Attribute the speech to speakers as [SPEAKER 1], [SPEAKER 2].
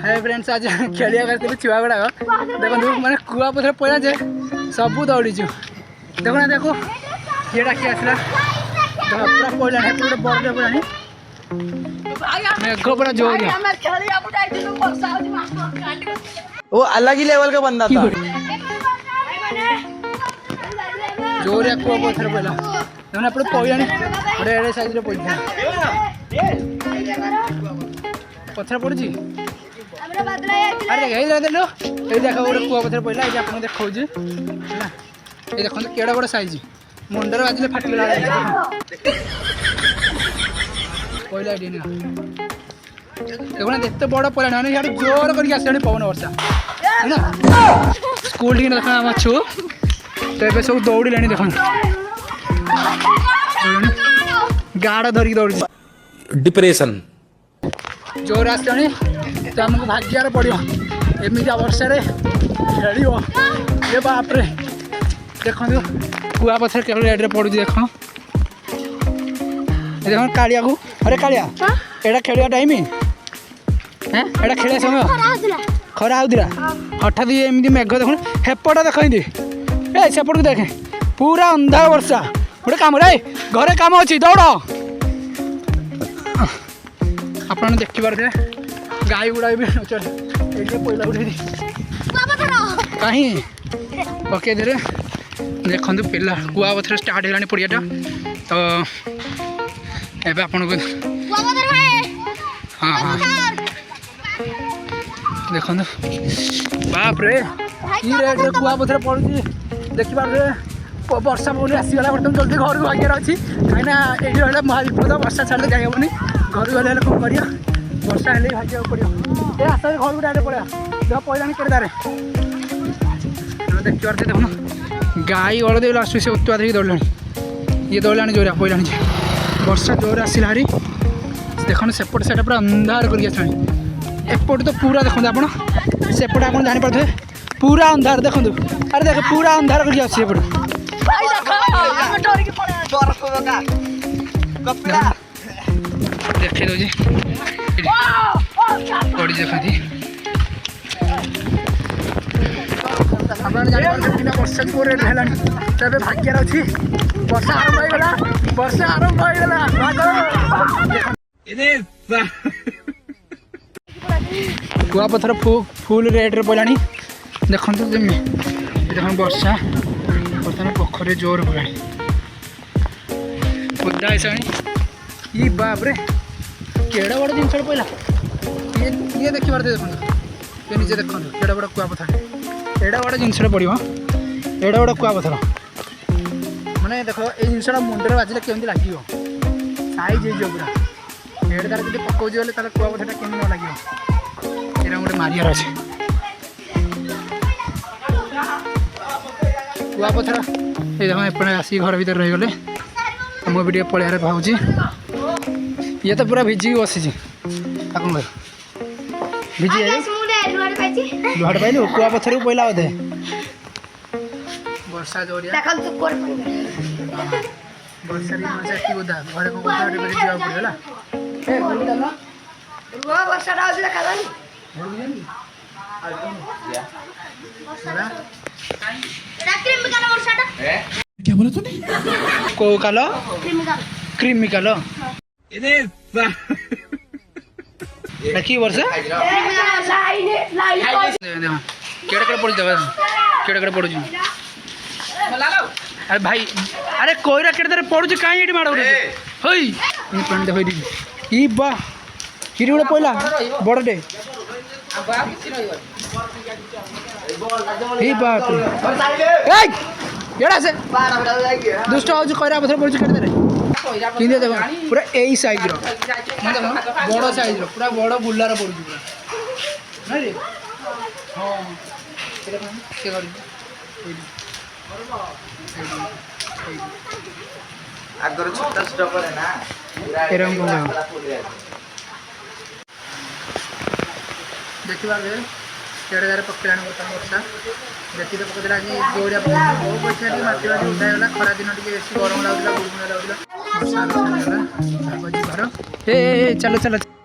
[SPEAKER 1] hi friends आज खेलिया करते छुआ गुड़ाक देखो मैंने कुआ पथर पड़ा जे सबू दौड़ीचु देखो ना देखो ये डाकी आसला पूरा पड़ा पूरा बड़े पड़ा मेघ पूरा जोर
[SPEAKER 2] वो अलग ही लेवल का बंदा था
[SPEAKER 1] जोर कुआ पथर पड़ा देखो ना पड़ा बड़े एड़े साइज पड़ा पथर पड़ी अरे लो ये देख गोटे कुआ पथर पड़ा ये आप देखा ये देखो केड़ा बड़ा साइज मुंडर बाजिले फाटिगला पहला देखो ना एत बड़ पड़ा मैंने यहाँ जोर करके आस पवन वर्षा है ना स्कूल टी देखा आम छु तो ये सब दौड़ देख गाड़ धरिक दौड़
[SPEAKER 2] डिप्रेशन
[SPEAKER 1] जोर आसलानी तो आमको भाग्यार पड़ो एमती वर्षा खेल ये बापरे देखो कुआ पथर के रेड पड़ू देख देख कालिया को अरे कालिया एटा खेलिया टाइम हाँ एटा खेल समय खरा होता हठात एमती मेघ देख हेपटा देख ए सेपट को देखे पूरा अंधार वर्षा गोटे कम रे घरे कम अच्छी दौड़ आप देखिपारे गाई गुड़ा भी पैला उठे कहीं पकई दे देखो पिला कुआ पथर स्टार्ट है पड़ियाटा तो एवं आपन को हाँ हाँ देखो बाप रे रेट कुआ पथर पड़ी देखिपारे वर्षा पवन आसीगला बर्तमान जल्दी घर को भाग्यार अच्छी कहीं ये रहा महाविपद वर्षा छाड़े जाइबनी घर गले कौन कर वर्षा हेल्ले भाग्या पड़ो ये आस घर को डायरेक्ट पड़ा देख पड़ानी केदारे देखिपारे देखो गाई गल दे लास्ट से उत्पाद ही दौड़ा ये दौड़ा जोर पड़ा वर्षा जोर आसला हारी देखो सेपट साइड पूरा अंधार करके आसानी एपट तो पूरा देखते आप सेपट आप जापारे पूरा अंधार देखो अरे देख पूरा अंधार करके आसपट देखे दौजी पड़ी देखती आपना वर्षा जो रेट है तब भाग्यार अच्छी वर्षा आरंभ हो वर्षा आरंभ हो कुआ पथर फुल रेट पड़ा देखो देख वर्षा बर्तमान पोखर जोर पड़ा बुद्धा ऐसा ये बाप रे केड़ा बड़ा जिन पड़ा ये देखी पारे देखो ये निजे देखो केड़ा बड़ा कुआ पथर एड़ा बड़ा जिन पड़ो एड़ा बड़ा कुआ पथर मैंने देख ये जिनसा मुंडे बाजिले केमी लगे साइज हो पूरा एड तार जो पकाऊे बोले कुआ पथर केमी न लगे ये गोटे मारियार अच्छे कुआ पथर ये देखो एपटे आसिक घर भर रहीगले मुझे पलियार भावुँ ये तो पूरा भिजिक बसी भिजी लुहाट पाइलु कुआ पथर को पहला बोधे वर्षा जोरिया वर्षा बोधा घर को जावाक
[SPEAKER 2] क्या बोला तूने
[SPEAKER 1] को कालो क्रीमी कालो की वर्षा केड़े पड़ी केड़े पड़ू अरे भाई अरे कोईरा केड़े पड़ू कहीं ये माड़ हई पानी देख ये बा ये गोटे पहला बड़े बाप से दुष्ट हो कोईरा पथर पड़ू केड़े देख पूरा यही साइज बड़ साइज पूरा बड़ बुलार पड़ू पूरा हाँ देखिए केड़े गारे पकड़ा बर्तमान वर्षा देखी तो पकड़ा जोरिया पैसा माटी बाटी उठाईगला खरा दिन टे बेस गरम लगुला गुड़गुड़ा लगुला वर्षा चलो चलो